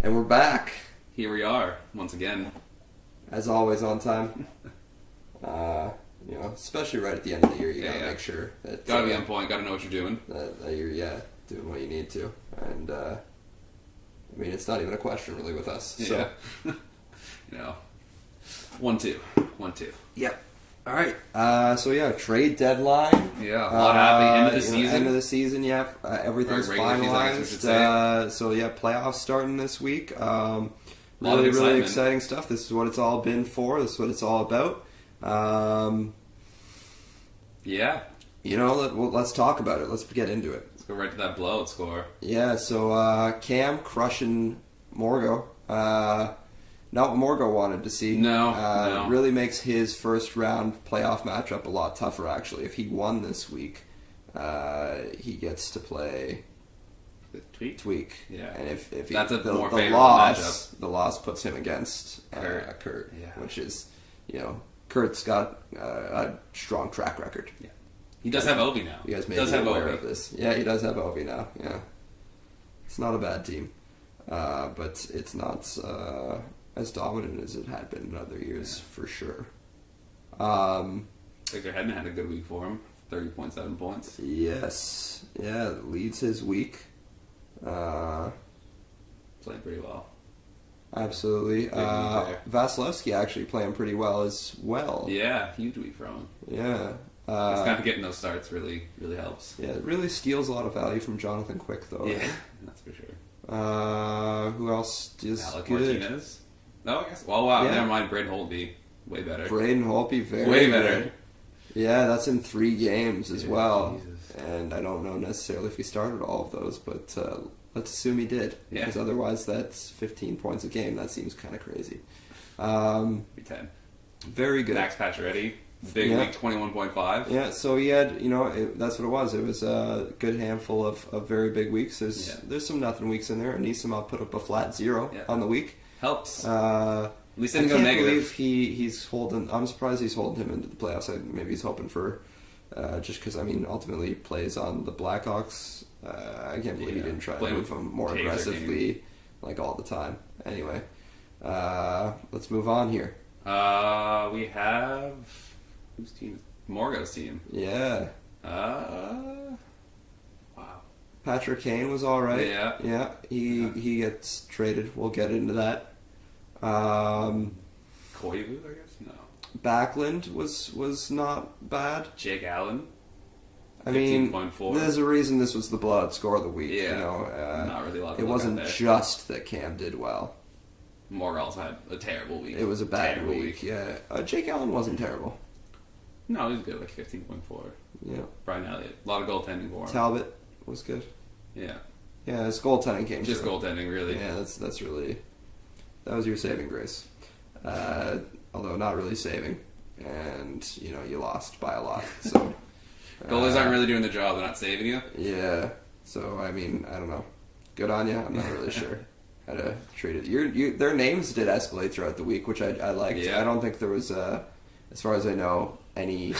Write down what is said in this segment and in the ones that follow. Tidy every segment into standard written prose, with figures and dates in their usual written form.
And we're back. Here we are, once again. As always, on time. Especially right at the end of the year, you gotta make sure that... Gotta be on point, gotta know what you're doing. That you're, doing what you need to. And, it's not even a question, really, with us. So. Yeah. 1-2. Yep. All right. Trade deadline. Yeah, a lot happening. End of the season. End of the season, everything's finalized. Playoffs starting this week. Really exciting stuff. This is what it's all been for. This is what it's all about. Let's talk about it. Let's get into it. Let's go right to that blowout score. Yeah, so Cam crushing Morgo. Not what Morgo wanted to see. No. Really makes his first round playoff matchup a lot tougher, actually. If he won this week, he gets to play Tweak. Yeah. And if that's the matchup. The loss puts him against Kurt, which is, Kurt's got a strong track record. Yeah. He does have Ovi now. You guys may be aware of this. Yeah, he does have Ovi now. Yeah. It's not a bad team. But it's not as dominant as it had been in other years, for sure. Victor Hedman had a good week for him. 30.7 points. Yes. Yeah, leads his week. Playing pretty well. Absolutely. Vasilevsky actually playing pretty well as well. Yeah, huge week for him. Yeah. It's kind of getting those starts really helps. Yeah, it really steals a lot of value from Jonathan Quick, though. Yeah, that's for sure. Who else is Alec good? Martinez? No, I guess. Well, wow, never mind. Braden Holtby. Way better. Braden Holtby, way better. Good. Yeah, that's in 3 games as well. Jesus. And I don't know necessarily if he started all of those, but let's assume he did. Yeah. Because otherwise that's 15 points a game. That seems kind of crazy. Be 10. Very good. Max Pacioretty. Big week, 21.5. Yeah, so he had, that's what it was. It was a good handful of very big weeks. There's some nothing weeks in there. And Nisima put up a flat 0 on the week. Helps. At least didn't go negative. I can't believe he's holding... I'm surprised he's holding him into the playoffs. Maybe he's hoping for... just because, ultimately he plays on the Blackhawks. I can't believe he didn't try to move him more aggressively, all the time. Anyway, let's move on here. We have... Whose team? Morgo's team. Yeah. Wow. Patrick Kane was all right. Yeah. He gets traded. We'll get into that. Koivu, I guess? No. Backlund was not bad. Jake Allen. 15.4. There's a reason this was the blowout score of the week. Yeah. Not really a lot of it wasn't just that Cam did well. Morgo also had a terrible week. It was a bad week. Yeah. Jake Allen wasn't terrible. No, he was good, 15.4. Yeah. Brian Elliott. A lot of goaltending for him. Talbot was good. Yeah. Yeah, his goaltending came just goaltending, really. Yeah, that's really... That was your saving grace. Although not really saving. And, you lost by a lot. So goalies aren't really doing the job. They're not saving you. Yeah. So, I don't know. Good on you. I'm not really sure how to treat it. Their names did escalate throughout the week, which I liked. Yeah. I don't think there was... as far as I know, any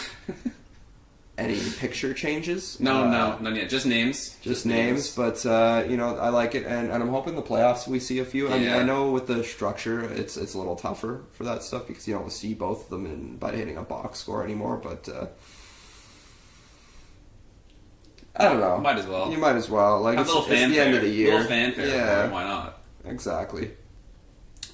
picture changes. No, none yet. Just names. Just names. But I like it, and I'm hoping the playoffs we see a few. I know with the structure, it's a little tougher for that stuff because you don't see both of them by hitting a box score anymore. But I don't know. Might as well. You might as well. It's the end of the year. A little fanfare. Yeah. Why not? Exactly.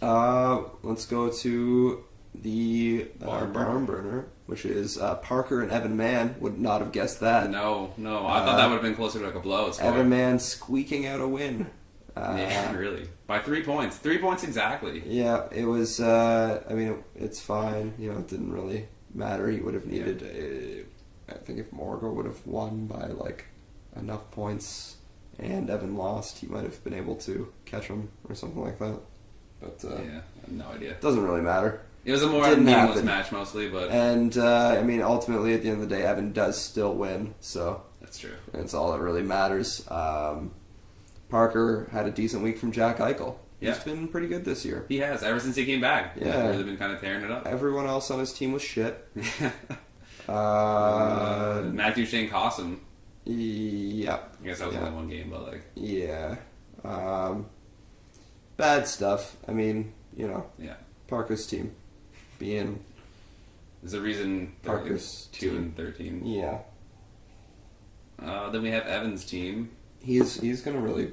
Let's go to the barn burner, which is Parker and Evan Mann. Would not have guessed that. No. I thought that would have been closer to a blowout score. Evan Mann squeaking out a win. Yeah, really. By 3 points. 3 points exactly. Yeah, it was... it's fine. It didn't really matter. He would have needed... I think if Morgo would have won by, enough points and Evan lost, he might have been able to catch him or something like that. But, I have no idea. Doesn't really matter. It was a more meaningless match mostly, but... And, ultimately, at the end of the day, Evan does still win, so... That's true. That's all that really matters. Parker had a decent week from Jack Eichel. He's been pretty good this year. He has, ever since he came back. Yeah. He's really been kind of tearing it up. Everyone else on his team was shit. Matthew Shane cost him. Yeah. I guess that was only one game, but Yeah. bad stuff. I mean, Yeah. Parker's team being There's a reason Parker's 2-13. Yeah. Then we have Evan's team. He's gonna really.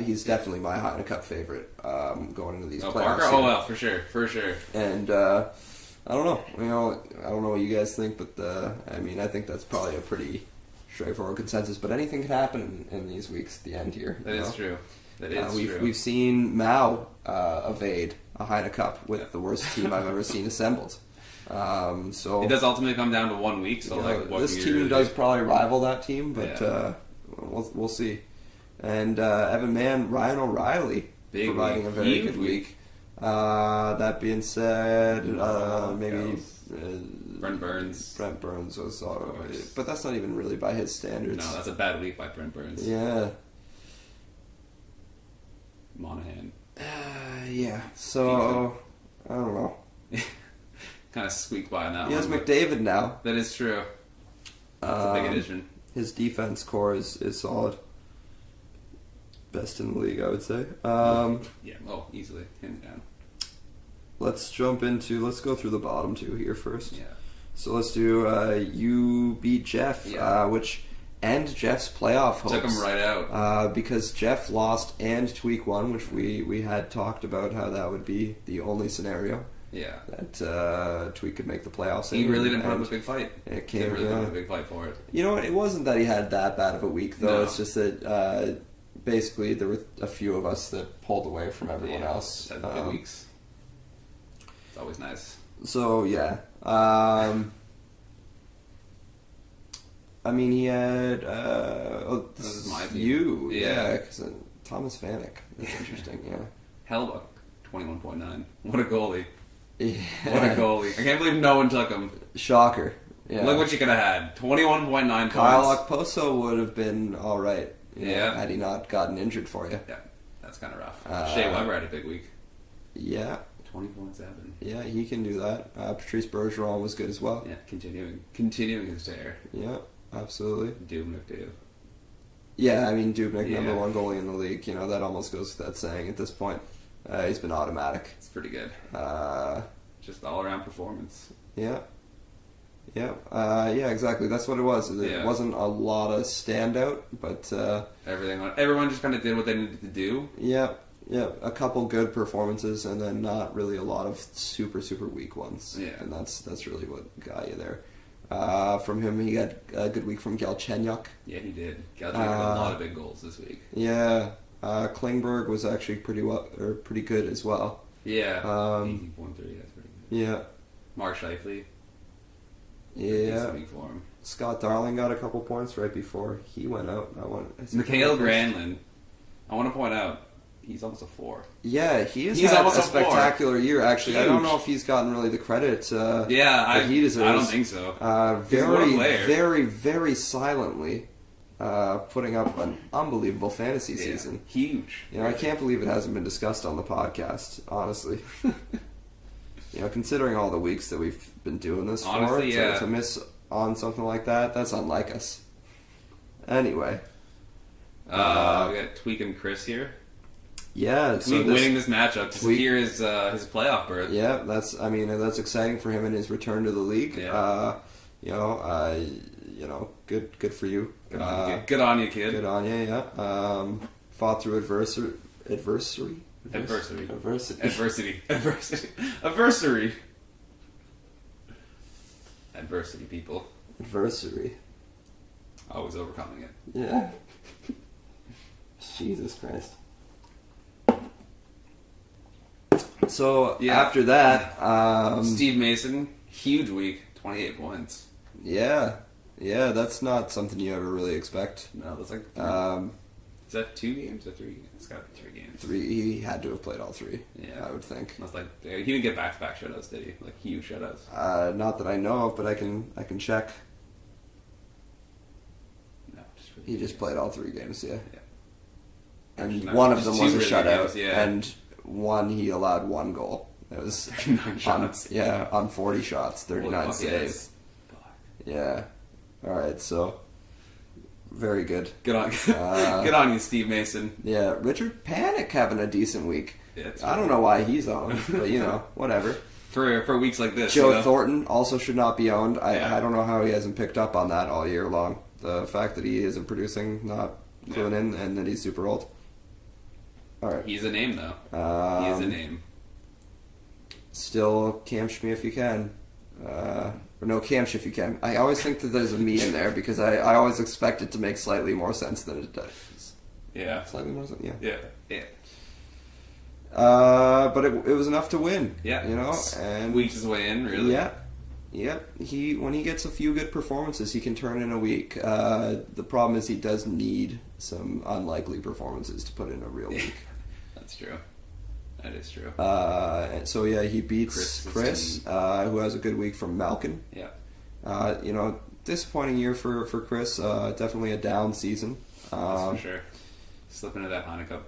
He's definitely my Heineken Cup favorite going into these playoffs. Parker. Here. Oh well, for sure. And I don't know. I don't know what you guys think, but I mean, I think that's probably a pretty straightforward consensus. But anything can happen in these weeks at the end here. That is true. That is true. We've seen Mao evade a Heineken Cup with the worst team I've ever seen assembled. So it does ultimately come down to 1 week. So what this team really does do? probably rival that team, but we'll see. And Evan Mann, Ryan O'Reilly providing a very good week. That being said, maybe Brent Burns. Brent Burns was, but that's not even really by his standards. No, that's a bad week by Brent Burns. Yeah. Monahan. Yeah. So I don't know. Kind of squeaked by on that one. He has McDavid now. That is true. That's a big addition. His defense core is solid. Best in the league, I would say. Easily. Hands down. Let's go through the bottom two here first. Yeah. So let's do you beat Jeff, which end Jeff's playoff hopes. Took him right out. Because Jeff lost and Tweak won, which we had talked about how that would be the only scenario. Yeah. That Tweak could make the playoffs. He really didn't put up a big fight. It came, put up a big fight for it. You know what? It wasn't that he had that bad of a week, though. No. It's just that basically there were a few of us that pulled away from everyone else. Had good weeks. It's always nice. So, yeah. I mean, he had... this is my team. You. Yeah, because Thomas Vanek. That's interesting, yeah. Hellbuck, 21.9. What a goalie. Yeah. What a goalie. I can't believe no one took him. Shocker. Yeah. Look what you could have had. 21.9 points. Kyle Okposo would have been all right. Yeah. Had he not gotten injured for you. Yeah, that's kind of rough. Shea Weber had a big week. Yeah. 20.7. Yeah, he can do that. Patrice Bergeron was good as well. Yeah, continuing his tear. Yeah, absolutely. Dubnyk. Yeah, I mean, Dubnyk, number one goalie in the league. That almost goes without saying at this point. He's been automatic. It's pretty good. Just all-around performance. Yeah. Yeah, exactly. That's what it was. It wasn't a lot of standout, but... everyone just kind of did what they needed to do. Yeah, a couple good performances, and then not really a lot of super, super weak ones. Yeah. And that's really what got you there. From him, he got a good week from Galchenyuk. Yeah, he did. Galchenyuk had a lot of big goals this week. Yeah. Klingberg was actually pretty good as well. Yeah. 18.3, that's pretty good. Yeah. Mark Scheifele. Yeah. Week for him. Scott Darling got a couple points right before he went out. Mikhail Granlund. I want to point out, he's almost a 4. Yeah, he's had almost a spectacular year, actually. Huge. I don't know if he's gotten really the credit that he deserves. I don't think so. Very, very silently putting up an unbelievable fantasy season. Huge. I can't believe it hasn't been discussed on the podcast, honestly. Considering all the weeks that we've been doing this to miss on something like that's unlike us. Anyway. We got Tweak and Chris here. Yeah, Tweak winning this matchup to secure his playoff berth. Yeah, that's exciting for him in his return to the league. Yeah. Good for you. Good on you, kid. Good on you. Yeah. Fought through adversity. Adversity, people. Adversary. Always overcoming it. Yeah. Jesus Christ. So, after that... Steve Mason, huge week, 28 points. Yeah. Yeah, that's not something you ever really expect. No, that's like... is that 2 games or 3 games? It's got to be 3 games. 3. He had to have played all 3. Yeah, I would think. That's like he didn't get back-to-back shutouts, did he? Like huge shutouts. Not that I know of, but I can check. No, he just played all 3 games. Yeah. And no, one of them was a shutout, games, and one he allowed 1 goal. It was 39 shots. On 40 shots, 39 saves. Yeah. All right, so. Very good. Good on you, Steve Mason. Yeah, Richard Panik having a decent week. I don't know why he's owned, but whatever. For weeks like this. Joe Thornton also should not be owned. I don't know how he hasn't picked up on that all year long. The fact that he isn't producing, not cluing in, and that he's super old. All right. He's a name, though. He is a name. Still, camsh me if you can. Or no, camsh if you can. I always think that there's a me in there because I always expect it to make slightly more sense than it does. Yeah. Slightly more sense? Yeah. But it was enough to win. Yeah. And weeks his way in, really. Yeah. Yep. When he gets a few good performances, he can turn in a week. The problem is he does need some unlikely performances to put in a real week. That's true. That is true. So yeah, he beats Chris, who has a good week from Malkin. Yeah. Disappointing year for Chris. Definitely a down season. That's for sure. Slip into that Hanukkah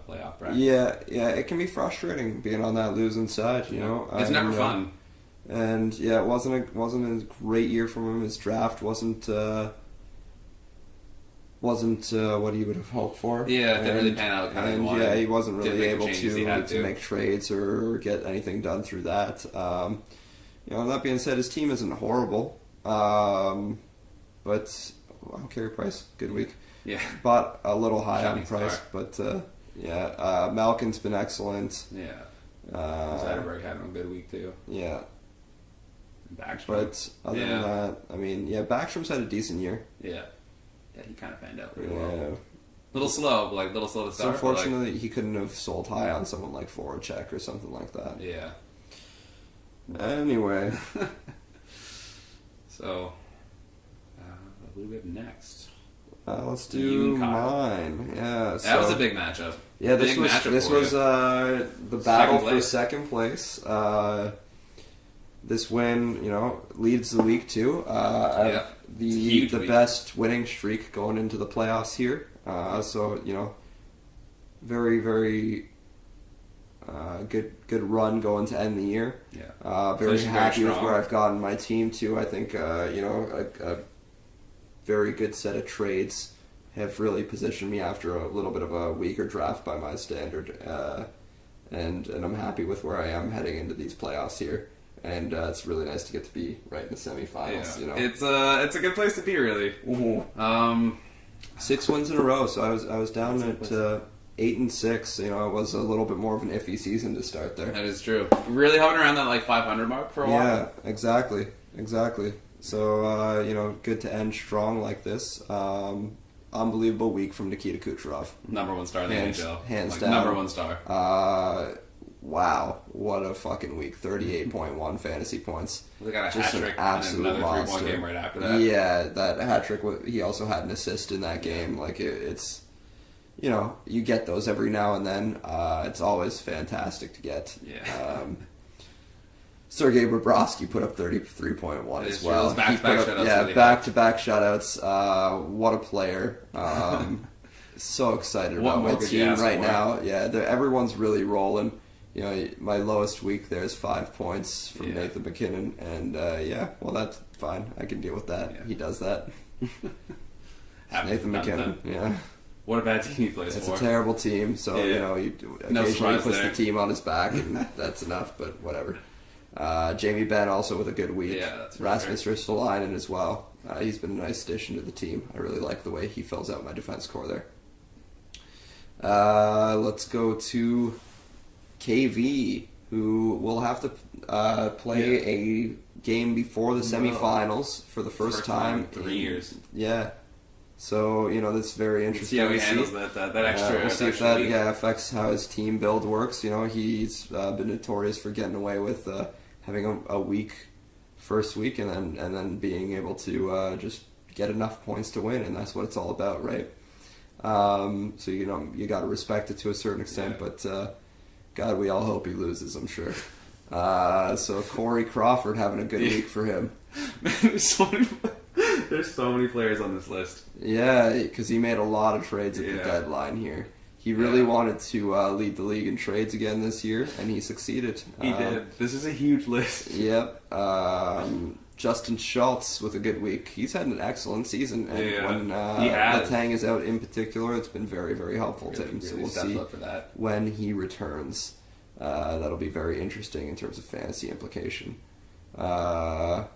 playoff bracket. Yeah, it can be frustrating being on that losing side. It's never fun. And yeah, it wasn't a great year from him. His draft wasn't what he would have hoped for. Yeah, it didn't really pan out kind of and wanted. Yeah, he wasn't really able to make trades or get anything done through that. That being said, his team isn't horrible. But Carey Price, good week. Yeah, bought a little high Shining on price, star. but Malkin's been excellent. Yeah, Zetterberg had a good week too. Yeah. Backstrom. But other than that, Backstrom's had a decent year. Yeah, he kind of panned out pretty well. A little slow to start. So unfortunately, he couldn't have sold high on someone like Voracek or something like that. Yeah. Anyway. So, what do we have next? Let's do mine. Yeah, that was a big matchup. Yeah, this was the battle for second place. This win, leads the league too. The best winning streak going into the playoffs here. Very, very good run going to end the year. Yeah. Very happy with where I've gotten my team to. I think a very good set of trades have really positioned me after a little bit of a weaker draft by my standard, and I'm happy with where I am heading into these playoffs here. And it's really nice to get to be right in the semifinals. Yeah. It's a good place to be, really. Mm-hmm. 6 wins in a row, so I was down at 8-6. It was a little bit more of an iffy season to start there. That is true. Really hovering around that 500 mark for a while. Yeah, exactly. So good to end strong like this. Unbelievable week from Nikita Kucherov. Number one star in the NHL. Hands down. Number one star. Wow, what a fucking week. 38.1 fantasy points. They got a Just hat trick an absolute and another monster. 3-point game right after that. Yeah, that hat trick, he also had an assist in that game. It's, you get those every now and then. It's always fantastic to get. Yeah. Sergei Bobrovsky put up 33.1 as well. Back-to-back shutouts. What a player. So excited about my team right now. Yeah, everyone's really rolling. My lowest week there's 5 points from Nathan McKinnon, and that's fine. I can deal with that. Yeah. He does that. Nathan McKinnon. Yeah. What a bad team he plays it's for. It's a terrible team, so he occasionally puts the team on his back, and that's enough. But whatever. Jamie Benn also with a good week. Yeah, that's Rasmus Ristolainen as well. He's been a nice addition to the team. I really like the way he fills out my defense core there. Let's go to KV, who will have to play a game before the semifinals for the first time in 3 years. Yeah. So, that's very interesting. See how he handles that extra. We'll see if that affects how his team build works. He's been notorious for getting away with having a weak first week and then being able to just get enough points to win, and that's what it's all about, right? So you got to respect it to a certain extent, but God, we all hope he loses, I'm sure. So Corey Crawford having a good week for him. There's so many players on this list. Yeah, because he made a lot of trades at the deadline here. He really wanted to lead the league in trades again this year, and he succeeded. He did. This is a huge list. Yep. Justin Schultz with a good week. He's had an excellent season, and when he has. Letang is out in particular, it's been very, very helpful to him. Really So we'll see for that. when he returns. That'll be very interesting in terms of fantasy implication. Outside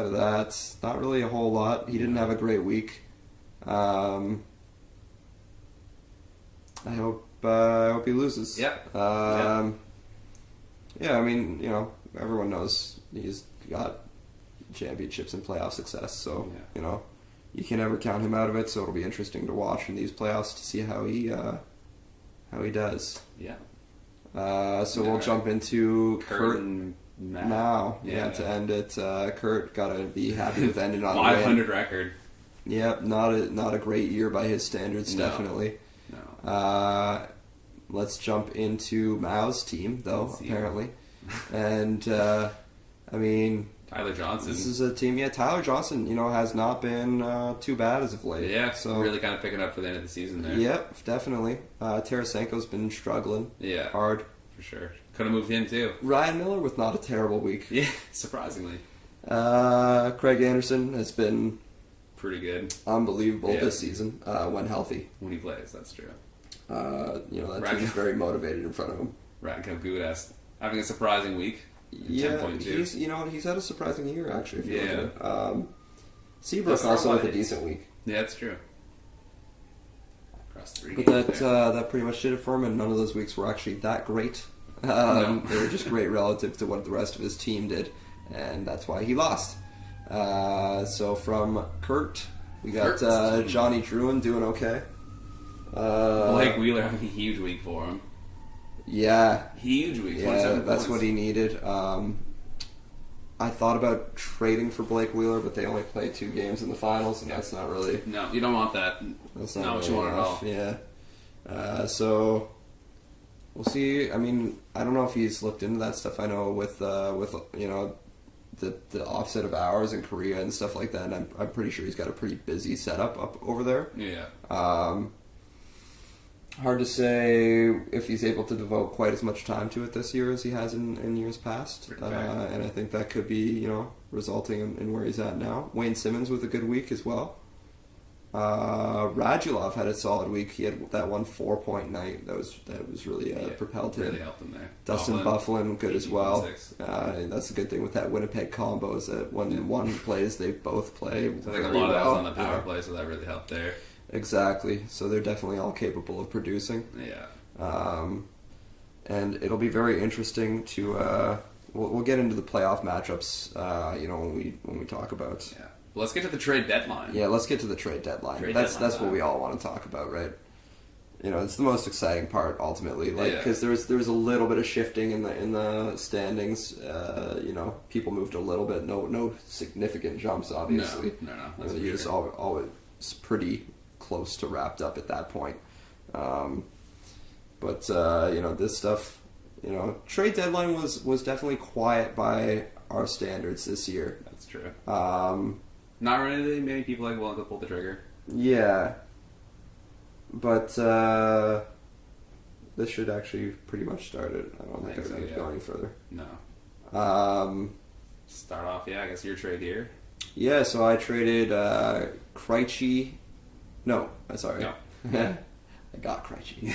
of that, not really a whole lot. He didn't have a great week. I hope he loses. Yep. Yeah, I mean, everyone knows he's got championships and playoff success, so you can never count him out of it. So it'll be interesting to watch in these playoffs to see how he does. Yeah. So we'll jump into Kurt now. Yeah, to end it. Kurt gotta be happy with ending on 500 record. Yep, not a great year by his standards, definitely. No. Let's jump into Mao's team, though, apparently. And, I mean... Tyler Johnson. This is a team, Tyler Johnson, has not been too bad as of late. Yeah, so really kind of picking up for the end of the season there. Yep, definitely. Tarasenko's been struggling. Yeah. Hard. For sure. Could have moved him, too. Ryan Miller with not a terrible week. Yeah, surprisingly. Craig Anderson has been... pretty good. Unbelievable this season, when healthy. When he plays, that's true. That team is very motivated in front of him. Radko Gudas having a surprising week. Yeah, 10.2. he's had a surprising year, actually. If you look at it. Seabrook That's also with a decent week. Yeah, that's true. Across 3 But games that pretty much did it for him, and none of those weeks were actually that great. No. They were just great relative to what the rest of his team did, and that's why he lost. So from Kurt, we got Johnny Druin doing okay. Blake Wheeler having a huge week for him. Yeah. Huge week. Yeah, that's what he needed. I thought about trading for Blake Wheeler, but they only play 2 games in the finals, and that's not really... No, you don't want that. That's not not what really you want enough. at all. Yeah. So we'll see. I mean, I don't know if he's looked into that stuff. I know with the offset of hours in Korea and stuff like that, and I'm pretty sure he's got a pretty busy setup up over there. Yeah. Hard to say if he's able to devote quite as much time to it this year as he has in years past. And I think that could be, resulting in where he's at now. Wayne Simmons with a good week as well. Radulov had a solid week. He had that one 4-point night. That was really propelled him. Really helped him there. Dustin Byfuglien good as well. That's the good thing with that Winnipeg combo is that when one plays, they both play. So I think a lot of that was on the power play, so that really helped there. Exactly. So they're definitely all capable of producing. Yeah. And it'll be very interesting to. We'll get into the playoff matchups. When we talk about. Yeah. Well, let's get to the trade deadline. Yeah, let's get to the trade deadline. That's what we all want to talk about, right? It's the most exciting part ultimately, because there was a little bit of shifting in the standings. People moved a little bit. No significant jumps, obviously. No. That's You're just always pretty close to wrapped up at that point. But this stuff. Trade deadline was definitely quiet by our standards this year. That's true. Not really many people willing to pull the trigger. Yeah. But this should actually pretty much start it. I don't think I need to go any further. No. Start off, I guess your trade here. Yeah, so I traded Krejci. No, sorry. No. I got Krejci.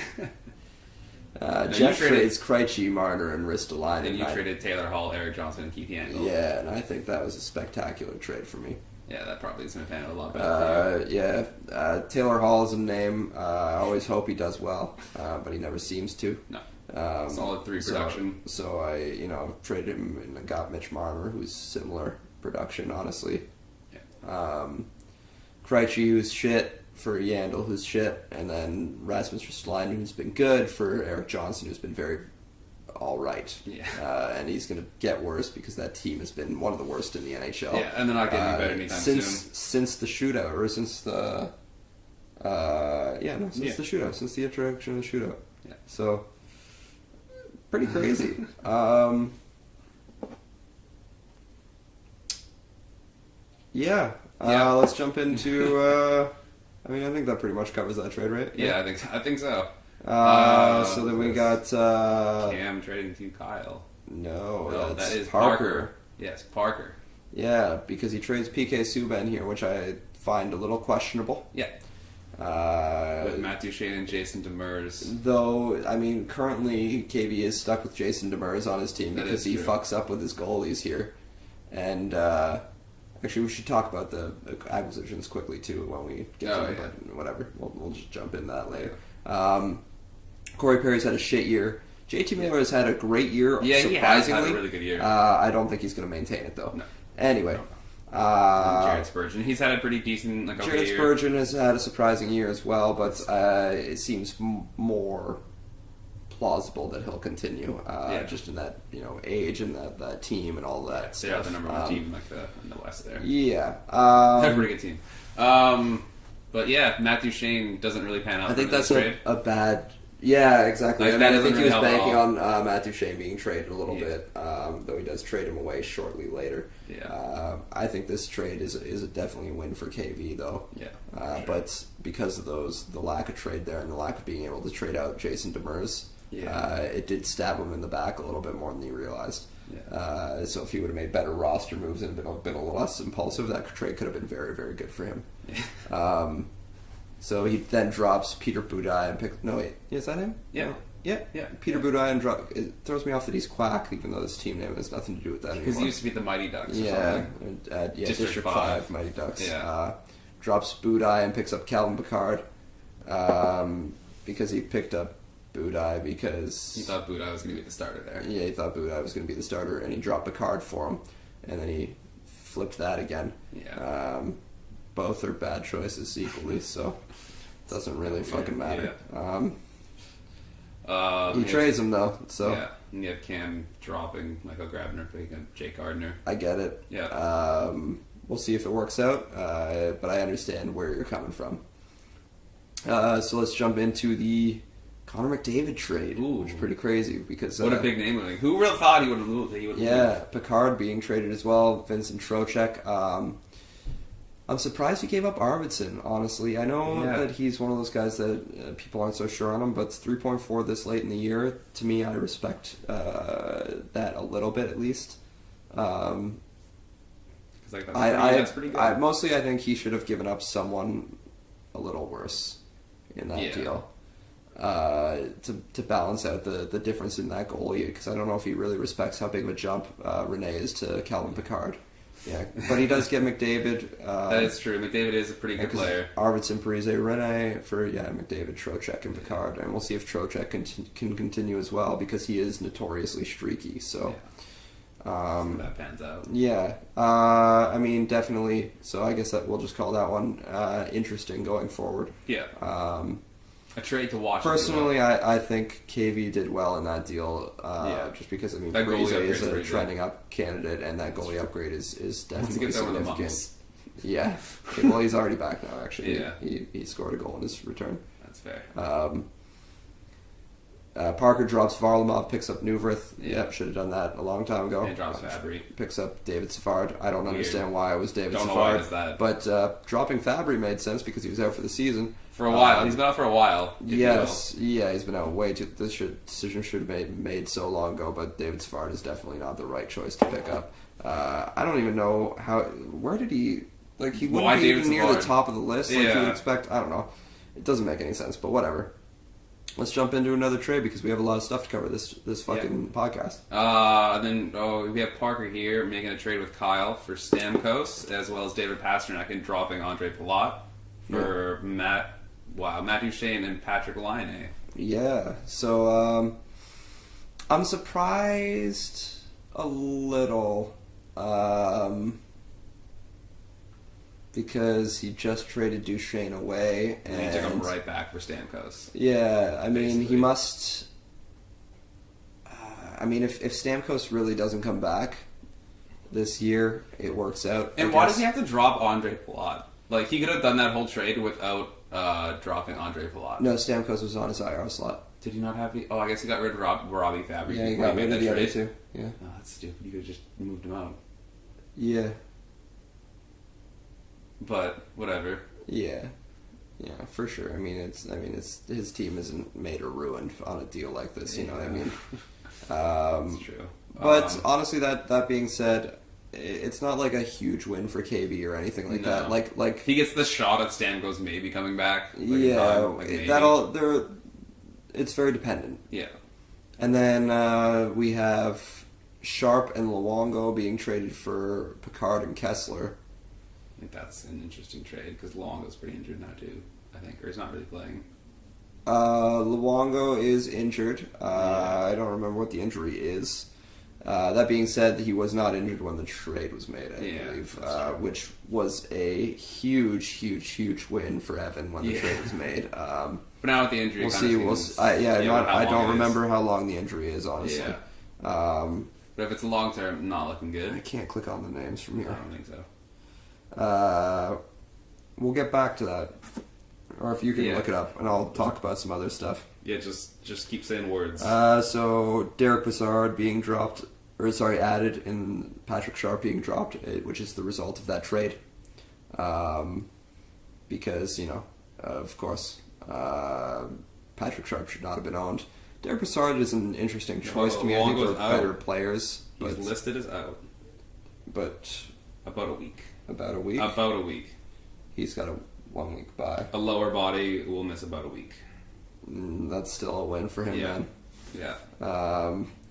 Jeff trades Krejci, Marner, and Ristolainen. And you traded Taylor Hall, Eric Johnson, and Keith Yandel. Yeah, and I think that was a spectacular trade for me. Yeah, that probably is going to pan out a lot better for you. Taylor Hall is a name. I always hope he does well, but he never seems to. No. Solid 3 production. So I, traded him and got Mitch Marner, who's similar production, honestly. Yeah. Krejci, who's shit, for Yandel, who's shit, and then Rasmus Ristolainen, who's been good, for Eric Johnson, who's been very all right. Yeah. And he's going to get worse because that team has been one of the worst in the NHL. Yeah, and they're not getting any better anytime soon. Since the shootout, or since the... the shootout, since the introduction of the shootout. Yeah. So, pretty crazy. Let's jump into... I think that pretty much covers that trade, right? Yeah, I think so. So then we got... Cam trading to Kyle. No, that is Parker. Yes, Parker. Yeah, because he trades PK Subban here, which I find a little questionable. Yeah. With Matt Duchene and Jason Demers. Though, I mean, currently KV is stuck with Jason Demers on his team because he fucks up with his goalies here. And actually, we should talk about the acquisitions quickly too when we get to it. But whatever, we'll just jump into that later. Corey Perry's had a shit year. JT Miller has had a great year. Yeah, surprisingly. he has had a really good year. I don't think he's going to maintain it though. No. Anyway. Jared Spurgeon. He's had a pretty decent, okay Jared Spurgeon has had a surprising year as well, but it seems more plausible that he'll continue. Just in that age and that team and all that. They are the number one team in the West there. Yeah, they're a pretty good team. But yeah, Matt Duchene doesn't really pan out. I think that's a bad. Yeah, exactly. Like, I think he was banking on Matt Duchene being traded a little bit, though he does trade him away shortly later. Yeah. I think this trade is definitely a win for KV, though. Yeah. Sure. But because of the lack of trade there and the lack of being able to trade out Jason Demers, it did stab him in the back a little bit more than he realized. Yeah. So if he would have made better roster moves and been a little less impulsive, that trade could have been very, very good for him. Yeah. So he then drops Peter Budaj and picks... No, wait. Is that him? Yeah. No? Yeah. Peter Budaj and it throws me off that he's Quack, even though his team name has nothing to do with that anymore. Because he used to be the Mighty Ducks or something. District 5 Mighty Ducks. Yeah. Drops Budaj and picks up Calvin Pickard because he picked up Budaj because... He thought Budaj was going to be the starter there. Yeah, he thought Budaj was going to be the starter, and he dropped Pickard for him, and then he flipped that again. Yeah. Both are bad choices equally, so it doesn't really fucking matter. Yeah. He trades him though, so yeah. And you have Cam dropping Michael Grabner, picking up Jake Gardner. I get it. Yeah. We'll see if it works out, but I understand where you're coming from. So let's jump into the Connor McDavid trade, which is pretty crazy because what a big name! Like, who really thought he would have moved? Pickard being traded as well. Vincent Trocheck. I'm surprised he gave up Arvidsson, honestly. I know that he's one of those guys that people aren't so sure on him, but 3.4 this late in the year, to me, I respect that a little bit at least. That's pretty good. Mostly I think he should have given up someone a little worse in that deal to balance out the difference in that goalie, because I don't know if he really respects how big of a jump Rene is to Calvin Pickard. Yeah, but he does get McDavid. That is true. McDavid is a pretty good player. Arvidsson, Parise, Rene for McDavid, Trocheck, and Pickard, and we'll see if Trocheck can continue as well because he is notoriously streaky. So that pans out. Yeah, I mean definitely. So I guess that we'll just call that one interesting going forward. Yeah. A trade to watch. Personally, I think KV did well in that deal. Just because Parise is a trending up candidate, and that goalie upgrade is definitely significant. Yeah, well, he's already back now. Actually, he scored a goal in his return. That's fair. Parker drops Varlamov, picks up Neuvirth. Yep, should have done that a long time ago. And drops Fabry. Picks up David Savard. I don't understand why it was David Savard. Don't know why it was that. But dropping Fabry made sense because he was out for the season. For a while. He's been out for a while. Yes. Yeah, he's been out way too... This decision should have been made so long ago, but David Savard is definitely not the right choice to pick up. I don't even know how... Where did he... Like, he wouldn't be even near the top of the list. Like, you would expect... I don't know. It doesn't make any sense, but whatever. Let's jump into another trade because we have a lot of stuff to cover this fucking podcast. And then we have Parker here making a trade with Kyle for Stamkos, as well as David Pasternak, and dropping Andre Palat for Matt Duchene and Patrick Laine. Yeah, so I'm surprised a little because he just traded Duchene away. And he took him right back for Stamkos. Yeah, I mean, he must... if Stamkos really doesn't come back this year, it works out. And why does he have to drop Andre Palat? Like, he could have done that whole trade without dropping Andre Palat. No, Stamkos was on his IR slot. Did he not have... I guess he got rid of Robbie Fabry. Yeah, he got rid of the other two. Yeah. Oh, that's stupid. You could have just moved him out. Yeah. But whatever. Yeah, for sure. I mean, it's his team isn't made or ruined on a deal like this. You know what I mean? That's true. But honestly, that being said, it's not like a huge win for KB or anything like that. Like he gets the shot at Stamkos maybe coming back. It's very dependent. Yeah. And then we have Sharp and Luongo being traded for Picard and Kessler. I think that's an interesting trade because Luongo's pretty injured now too. I think, or he's not really playing. Luongo is injured. I don't remember what the injury is. That being said, he was not injured when the trade was made, I believe, which was a huge win for Evan when the trade was made. But now with the injury, we'll see. I don't remember how long the injury is, honestly. Yeah. But if it's long term, not looking good. I can't click on the names from here. I don't think so. We'll get back to that. Or if you can look it up, and I'll talk about some other stuff. Yeah, just keep saying words. So Derek Brassard being added, and Patrick Sharp being dropped, which is the result of that trade. Because, of course, Patrick Sharp should not have been owned. Derek Brassard is an interesting choice to me. I think they're better players. He's listed as out. But about a week. About a week? About a week. He's got a 1 week bye. A lower body will miss about a week. That's still a win for him, man. Yeah.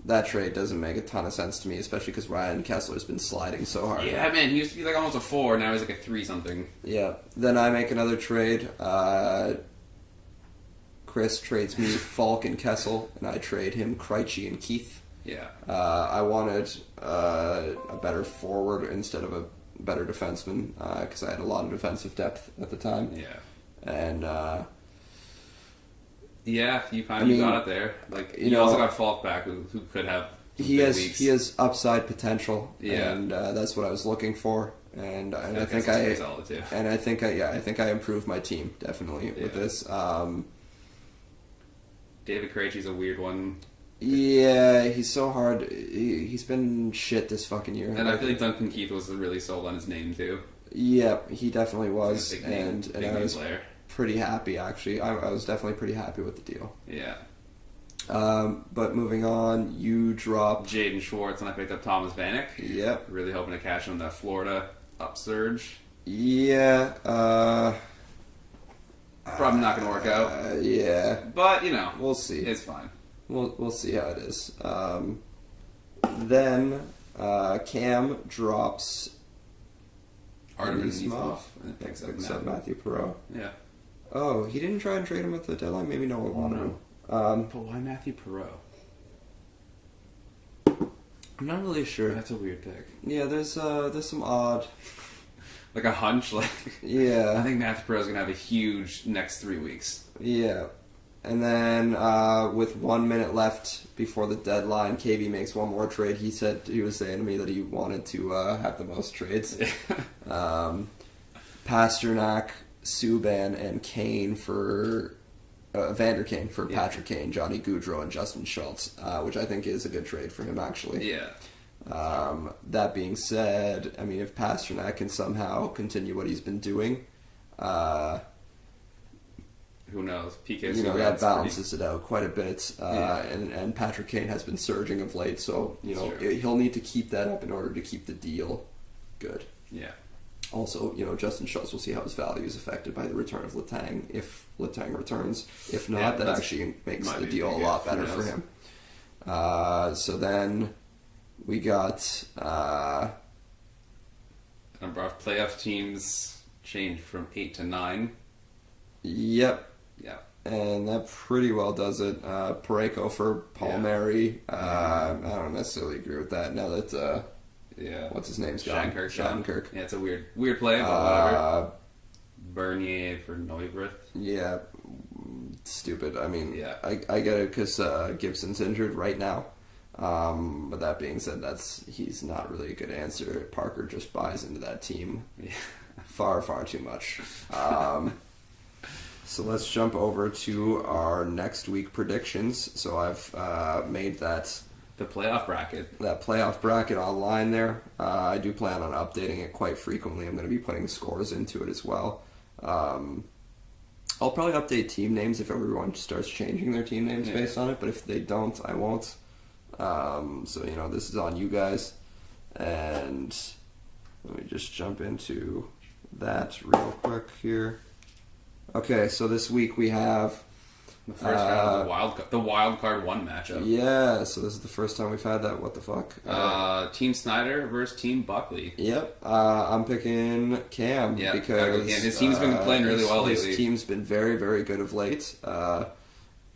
That trade doesn't make a ton of sense to me, especially because Ryan Kessler's been sliding so hard. Yeah, man, he used to be like almost a 4, now he's like a 3 something. Yeah. Then I make another trade. Chris trades me Falk and Kessel, and I trade him Krejci and Keith. Yeah. I wanted a better forward instead of a better defenseman, because I had a lot of defensive depth at the time. Yeah. And yeah, you got it there. Like you also got Falk back, who could have. He has upside potential. Yeah. And that's what I was looking for. And I think I improved my team definitely with this. David Krejci's a weird one. Yeah, he's so hard. He's been shit this fucking year. And I feel like Duncan Keith was really sold on his name too. Yeah, he definitely was. Big and I was player. Pretty happy, actually. I was definitely pretty happy with the deal. Yeah. But moving on, you dropped Jaden Schwartz and I picked up Thomas Vanek. Yep. Really hoping to cash on that Florida upsurge. Yeah. Probably not going to work out. Yeah. But, we'll see. It's fine. We'll see how it is. Then Cam drops Artemis Smith and picks up Matthew Perreault. Yeah. Oh, he didn't try and trade him at the deadline? Maybe no one wanted him. But why Matthew Perreault? I'm not really sure. That's a weird pick. Yeah, there's some odd... like a hunch, Yeah. I think Matthew Perreault's going to have a huge next 3 weeks. Yeah. And then with 1 minute left before the deadline, KB makes one more trade. He was saying to me that he wanted to have the most trades. Pasternak, Subban, and Kane for Vander Kane for Patrick Kane, Johnny Gaudreau, and Justin Schultz, which I think is a good trade for him, actually. Yeah. That being said, if Pasternak can somehow continue what he's been doing, who knows? PK that balances it out quite a bit. And Patrick Kane has been surging of late, so he'll need to keep that up in order to keep the deal good. Yeah. Also, Justin Schultz, will see how his value is affected by the return of Letang, if Letang returns. If not, that actually makes the deal a lot better for him. So then we got... number of playoff teams changed from 8 to 9. Yep. Yeah. And that pretty well does it. Parayko for Palmieri. I don't necessarily agree with that now that... what's his name's gone? Shattenkirk. Yeah, it's a weird play, but whatever. Bernier for Neubrith. Yeah, stupid. I get it because Gibson's injured right now. But that being said, he's not really a good answer. Parker just buys into that team far too much. So let's jump over to our next week predictions. So I've made that... The playoff bracket. That playoff bracket online there. I do plan on updating it quite frequently. I'm going to be putting scores into it as well. I'll probably update team names if everyone starts changing their team names based on it, but if they don't, I won't. So, this is on you guys. And let me just jump into that real quick here. Okay, so this week we have the first round of the wild card 1 matchup. Yeah, so this is the first time we've had that. What the fuck? Team Snyder versus Team Buckley. Yep, I'm picking Cam because his team's been playing really well lately. His team's been very, very good of late,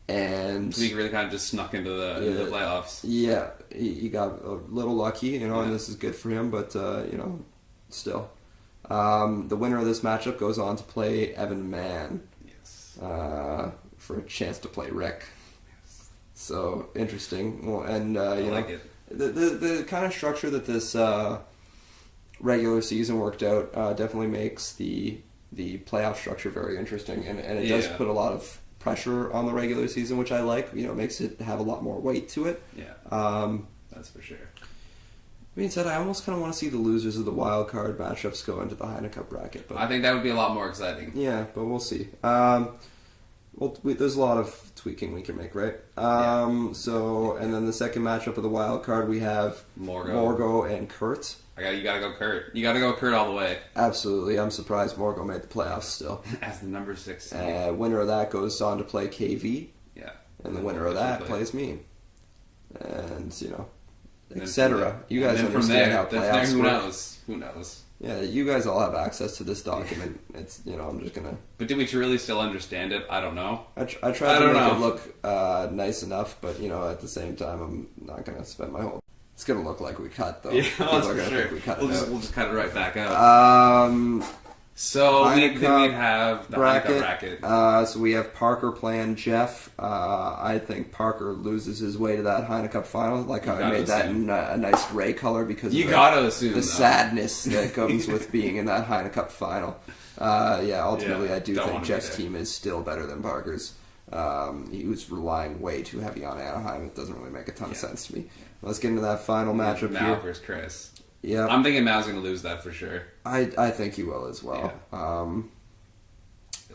and he really kind of just snuck into the playoffs. Yeah, he got a little lucky, and this is good for him, but still, the winner of this matchup goes on to play Evan Mann. Yes. For a chance to play Rick. Yes. So interesting. Well, and I like it. The kind of structure that this regular season worked out definitely makes the playoff structure very interesting, and it does put a lot of pressure on the regular season, which I like. Makes it have a lot more weight to it. Yeah, that's for sure. Being said, I almost kind of want to see the losers of the wild card matchups go into the Heineken Cup bracket. But I think that would be a lot more exciting. Yeah, but we'll see. There's a lot of tweaking we can make, right? So, and then the second matchup of the wild card, we have Morgo and Kurt. You gotta go Kurt. You gotta go Kurt all the way. Absolutely. I'm surprised Morgo made the playoffs still. As the number 6 seed. Winner of that goes on to play KV. Yeah. And the winner of that plays me. And, etc. You guys understand how playoffs work. Who knows? Yeah, you guys all have access to this document. It's I'm just gonna. But do we really still understand it? I don't know. I tried to make it look nice enough, but at the same time, I'm not gonna spend my whole. It's gonna look like we cut though. Yeah, that's for sure. We'll just cut it right back out. So we have the bracket. So we have Parker playing Jeff. I think Parker loses his way to that Heineken Cup final. Like how I made that in a nice gray color because of the sadness that comes with being in that Heineken Cup final. Ultimately I do think Jeff's team is still better than Parker's. He was relying way too heavy on Anaheim. It doesn't really make a ton of sense to me. Let's get into that final matchup here. Mal versus Chris. Yeah, I'm thinking Mal's going to lose that for sure. I think he will as well. Yeah.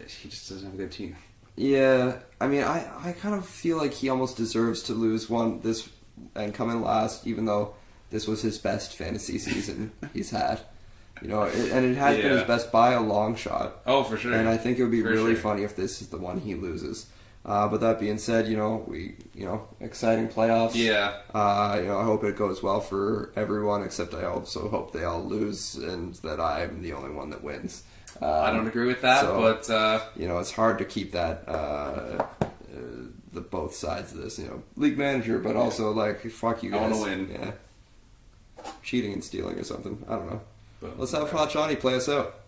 He just doesn't have a good team. Yeah, I mean, I kind of feel like he almost deserves to lose this and come in last, even though this was his best fantasy season he's had. And it has been his best by a long shot. Oh, for sure. And I think it would be really funny if this is the one he loses. But that being said, exciting playoffs. Yeah. I hope it goes well for everyone, except I also hope they all lose and that I'm the only one that wins. I don't agree with that, but it's hard to keep that the both sides of this. League manager, but also fuck you guys. I want to win. Yeah. Cheating and stealing or something. I don't know. But let's have Hot Johnny play us out.